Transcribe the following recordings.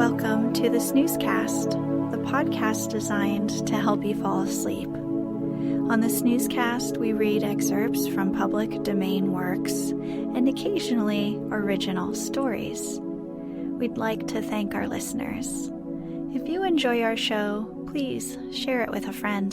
Welcome to the Snoozecast, the podcast designed to help you fall asleep. On the Snoozecast, we read excerpts from public domain works and occasionally original stories. We'd like to thank our listeners. If you enjoy our show, please share it with a friend.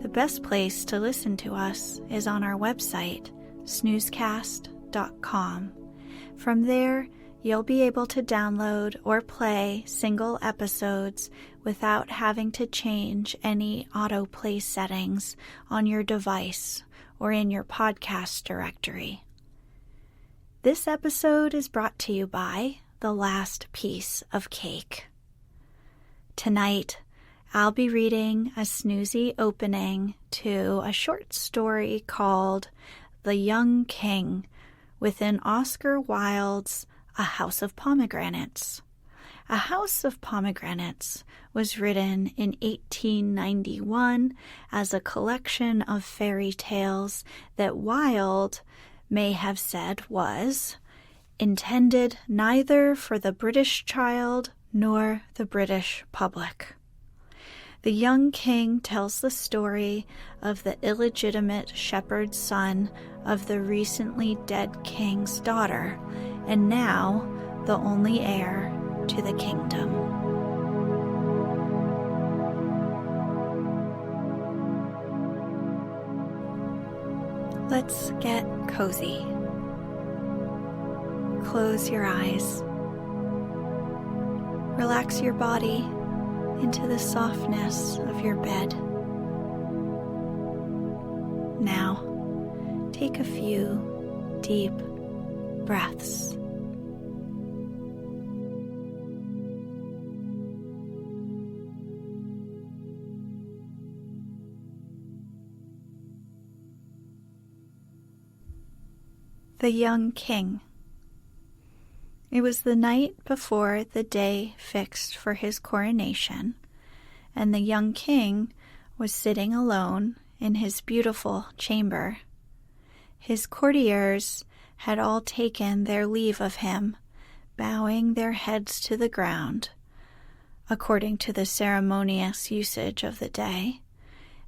The best place to listen to us is on our website, snoozecast.com. From there, you'll be able to download or play single episodes without having to change any autoplay settings on your device or in your podcast directory. This episode is brought to you by The Last Piece of Cake. Tonight, I'll be reading a snoozy opening to a short story called The Young King within Oscar Wilde's A House of Pomegranates. A House of Pomegranates was written in 1891 as a collection of fairy tales that Wilde may have said was intended neither for the British child nor the British public. The Young King tells the story of the illegitimate shepherd son of the recently dead king's daughter, and now the only heir to the kingdom. Let's get cozy. Close your eyes. Relax your body into the softness of your bed. Now, take a few deep breaths. The Young King. It was the night before the day fixed for his coronation, and the young king was sitting alone in his beautiful chamber. His courtiers had all taken their leave of him, bowing their heads to the ground, according to the ceremonious usage of the day,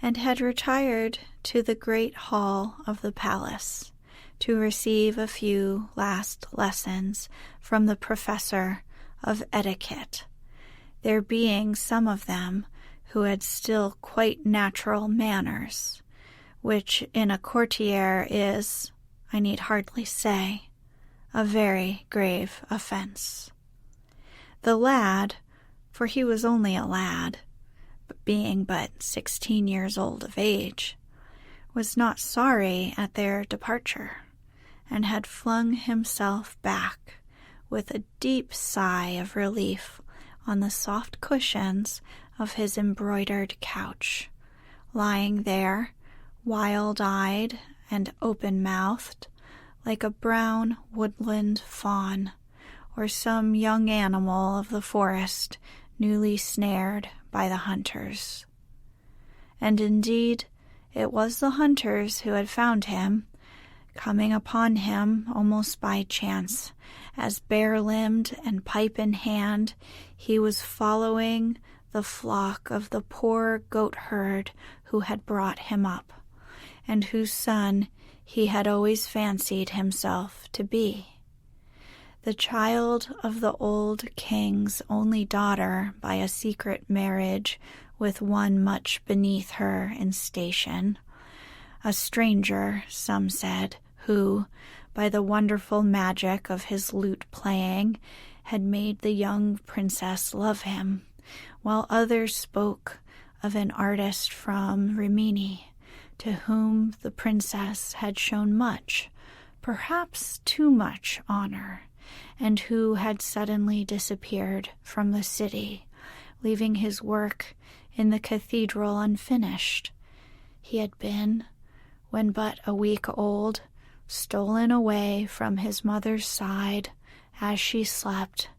and had retired to the great hall of the palace to receive a few last lessons from the professor of etiquette, there being some of them who had still quite natural manners, which in a courtier is, I need hardly say, a very grave offense. The lad, for he was only a lad, being but 16 years old of age, was not sorry at their departure, and had flung himself back with a deep sigh of relief on the soft cushions of his embroidered couch, lying there, wild-eyed and open-mouthed, like a brown woodland fawn, or some young animal of the forest newly snared by the hunters. And indeed, it was the hunters who had found him, coming upon him almost by chance, as bare-limbed and pipe in hand, he was following the flock of the poor goat-herd who had brought him up, and whose son he had always fancied himself to be. The child of the old king's only daughter by a secret marriage with one much beneath her in station, a stranger, some said, who, by the wonderful magic of his lute-playing, had made the young princess love him, while others spoke of an artist from Rimini, to whom the princess had shown much, perhaps too much honor, and who had suddenly disappeared from the city, leaving his work in the cathedral unfinished. He had been, when but a week old, stolen away from his mother's side as she slept,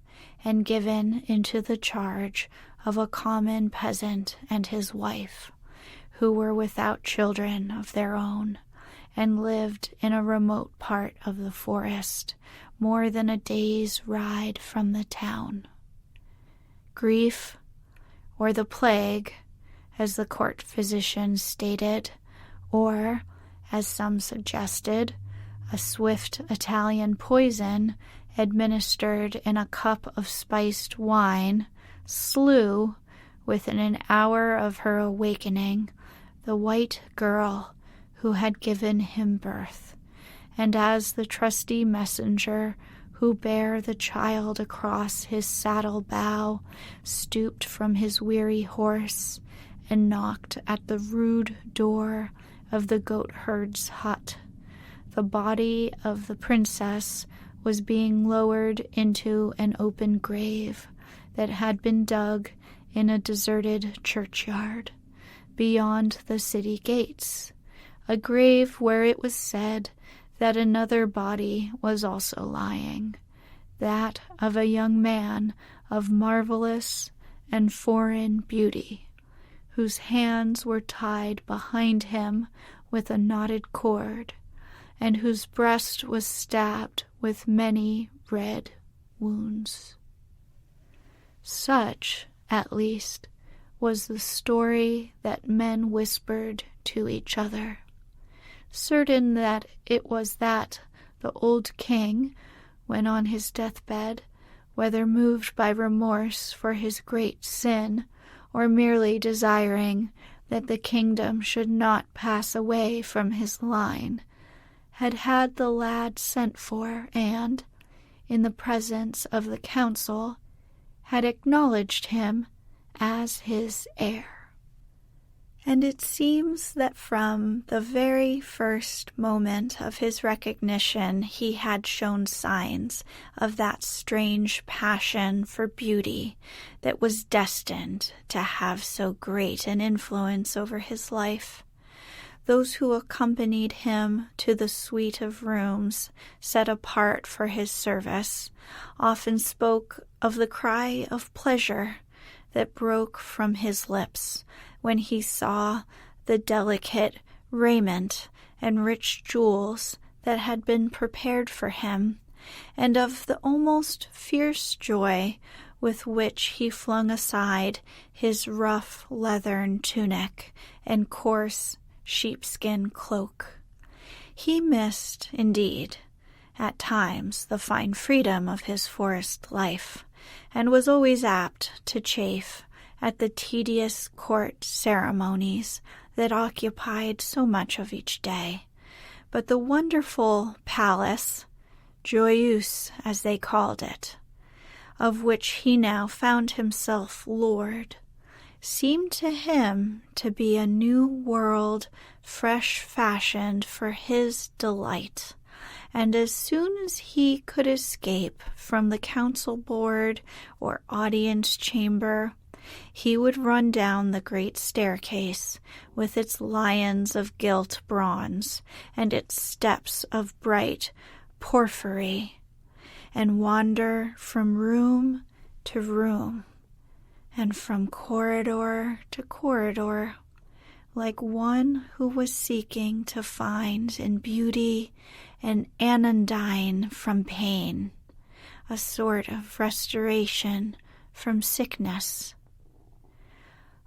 and given into the charge of a common peasant and his wife, who were without children of their own, and lived in a remote part of the forest, more than a day's ride from the town. grief, or the plague, as the court physicians stated, or, as some suggested, a swift Italian poison administered in a cup of spiced wine slew, within an hour of her awakening, the white girl who had given him birth, and as the trusty messenger who bare the child across his saddle bow stooped from his weary horse and knocked at the rude door of the goatherd's hut, the body of the princess was being lowered into an open grave that had been dug in a deserted churchyard beyond the city gates, a grave where it was said that another body was also lying, that of a young man of marvelous and foreign beauty, whose hands were tied behind him with a knotted cord, and whose breast was stabbed with many red wounds. Such, at least, was the story that men whispered to each other, certain that it was that the old king, when on his deathbed, whether moved by remorse for his great sin, or merely desiring that the kingdom should not pass away from his line, had had the lad sent for and, in the presence of the council, had acknowledged him as his heir. And it seems that from the very first moment of his recognition he had shown signs of that strange passion for beauty that was destined to have so great an influence over his life. Those who accompanied him to the suite of rooms set apart for his service often spoke of the cry of pleasure that broke from his lips when he saw the delicate raiment and rich jewels that had been prepared for him, and of the almost fierce joy with which he flung aside his rough leathern tunic and coarse sheepskin cloak. He missed, indeed, at times the fine freedom of his forest life, and was always apt to chafe at the tedious court ceremonies that occupied so much of each day. But the wonderful palace, Joyeuse as they called it, of which he now found himself lord, seemed to him to be a new world fresh fashioned for his delight, and as soon as he could escape from the council board or audience chamber, he would run down the great staircase with its lions of gilt bronze and its steps of bright porphyry, and wander from room to room and from corridor to corridor, like one who was seeking to find in beauty an anodyne from pain, a sort of restoration from sickness.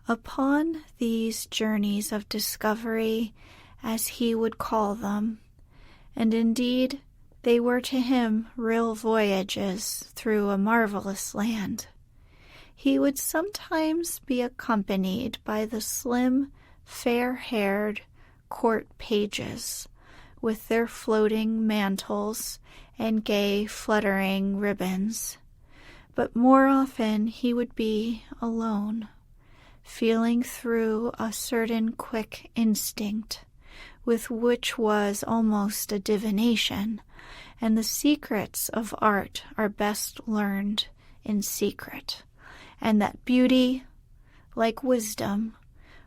Upon these journeys of discovery, as he would call them, and indeed they were to him real voyages through a marvelous land, he would sometimes be accompanied by the slim, fair-haired court pages, with their floating mantles and gay fluttering ribbons. But more often he would be alone, feeling through a certain quick instinct, with which was almost a divination, and the secrets of art are best learned in secret, and that beauty, like wisdom,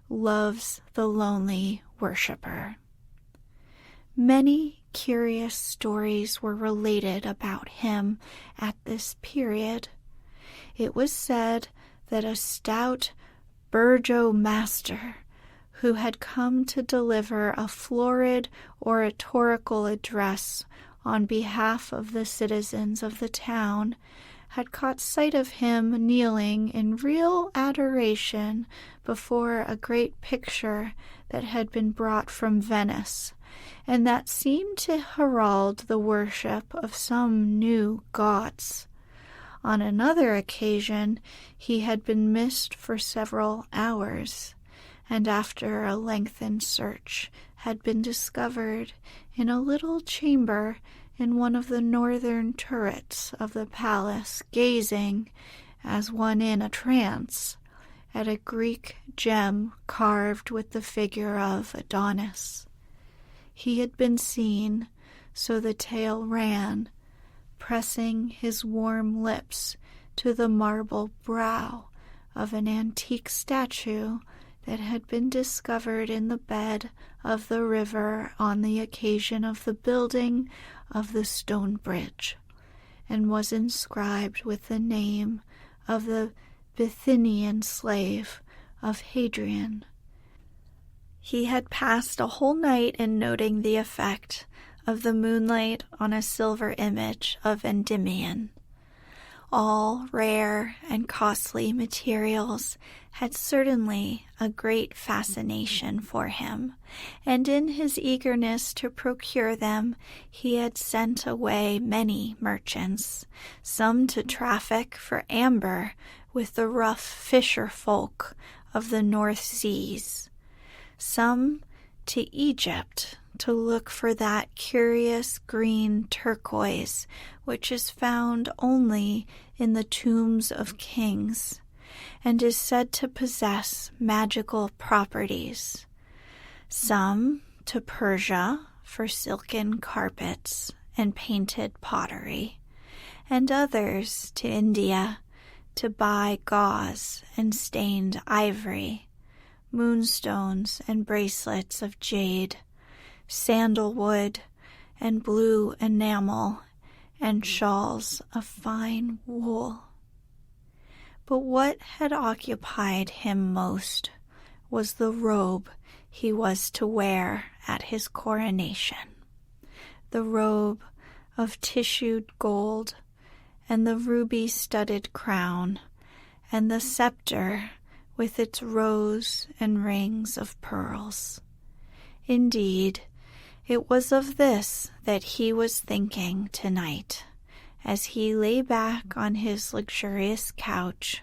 loves the lonely worshipper. Many curious stories were related about him at this period. It was said that a stout burgomaster, who had come to deliver a florid oratorical address on behalf of the citizens of the town, had caught sight of him kneeling in real adoration before a great picture that had been brought from Venice, and that seemed to herald the worship of some new gods. On another occasion he had been missed for several hours, and after a lengthened search had been discovered in a little chamber in one of the northern turrets of the palace, gazing, as one in a trance, at a Greek gem carved with the figure of Adonis. He had been seen, so the tale ran, pressing his warm lips to the marble brow of an antique statue that had been discovered in the bed of the river on the occasion of the building of the stone bridge, and was inscribed with the name of the Bithynian slave of Hadrian. He had passed a whole night in noting the effect of the moonlight on a silver image of Endymion. All rare and costly materials had certainly a great fascination for him, and in his eagerness to procure them he had sent away many merchants, some to traffic for amber with the rough fisher folk of the North Seas, some to Egypt to look for that curious green turquoise which is found only in the tombs of kings, and is said to possess magical properties, some to Persia for silken carpets and painted pottery, and others to India to buy gauze and stained ivory, moonstones and bracelets of jade, sandalwood and blue enamel, and shawls of fine wool. But what had occupied him most was the robe he was to wear at his coronation, the robe of tissued gold, and the ruby-studded crown, and the scepter with its rows and rings of pearls. Indeed, it was of this that he was thinking tonight, as he lay back on his luxurious couch,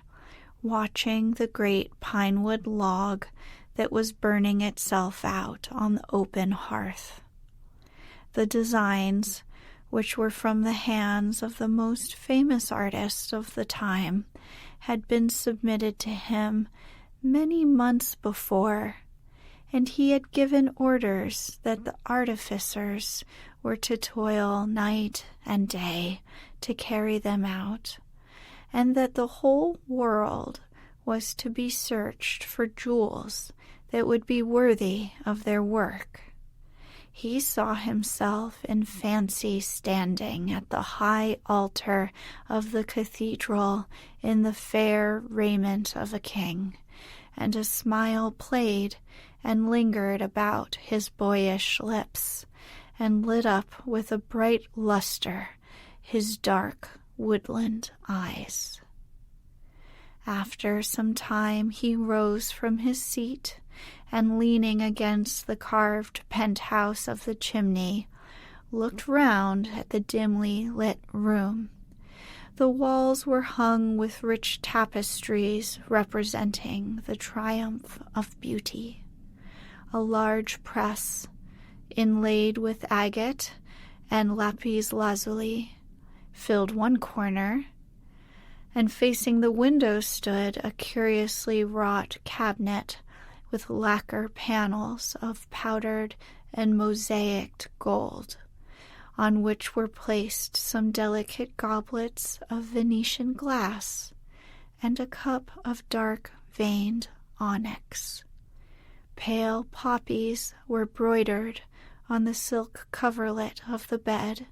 watching the great pinewood log that was burning itself out on the open hearth. The designs, which were from the hands of the most famous artists of the time, had been submitted to him many months before, and he had given orders that the artificers were to toil night and day to carry them out, and that the whole world was to be searched for jewels that would be worthy of their work. He saw himself in fancy standing at the high altar of the cathedral in the fair raiment of a king, and a smile played and lingered about his boyish lips, and lit up with a bright luster his dark woodland eyes. After some time he rose from his seat, and leaning against the carved penthouse of the chimney, looked round at the dimly lit room. The walls were hung with rich tapestries representing the triumph of beauty. A large press, inlaid with agate and lapis lazuli, filled one corner, and facing the window stood a curiously wrought cabinet with lacquer panels of powdered and mosaicked gold, on which were placed some delicate goblets of Venetian glass and a cup of dark veined onyx. Pale poppies were broidered on the silk coverlet of the bed,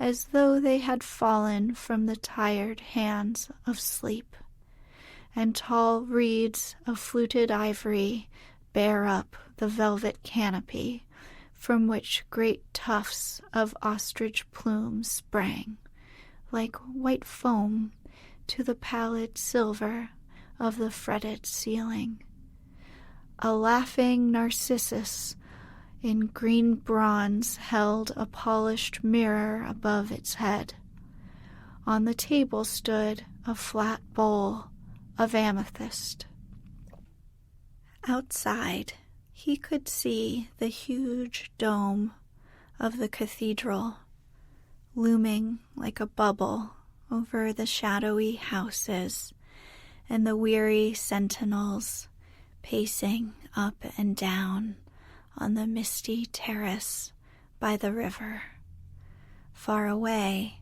as though they had fallen from the tired hands of sleep, and tall reeds of fluted ivory bear up the velvet canopy, from which great tufts of ostrich plumes sprang, like white foam, to the pallid silver of the fretted ceiling. A laughing Narcissus in green bronze held a polished mirror above its head. On the table stood a flat bowl of amethyst. Outside, he could see the huge dome of the cathedral, looming like a bubble over the shadowy houses and the weary sentinels pacing up and down on the misty terrace by the river. Far away,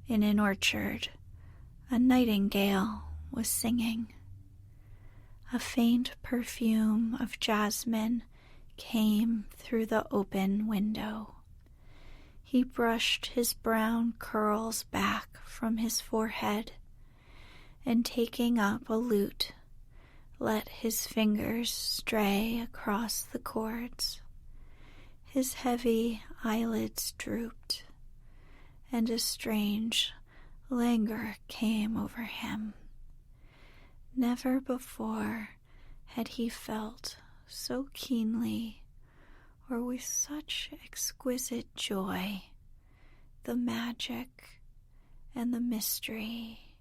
in an orchard, a nightingale was singing. A faint perfume of jasmine came through the open window. He brushed his brown curls back from his forehead, and taking up a lute, let his fingers stray across the chords. His heavy eyelids drooped, and a strange languor came over him. Never before had he felt so keenly or with such exquisite joy the magic and the mystery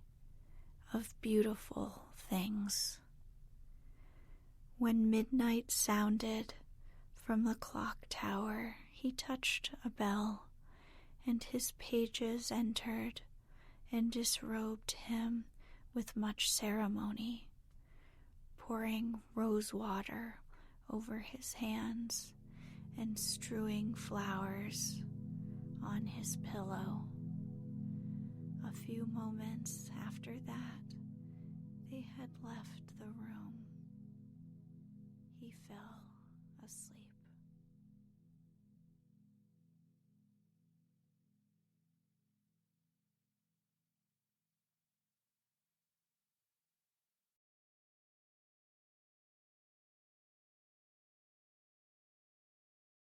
of beautiful things. When midnight sounded from the clock tower, he touched a bell, and his pages entered and disrobed him with much ceremony, pouring rose water over his hands and strewing flowers on his pillow. A few moments after that, they had left the room. He fell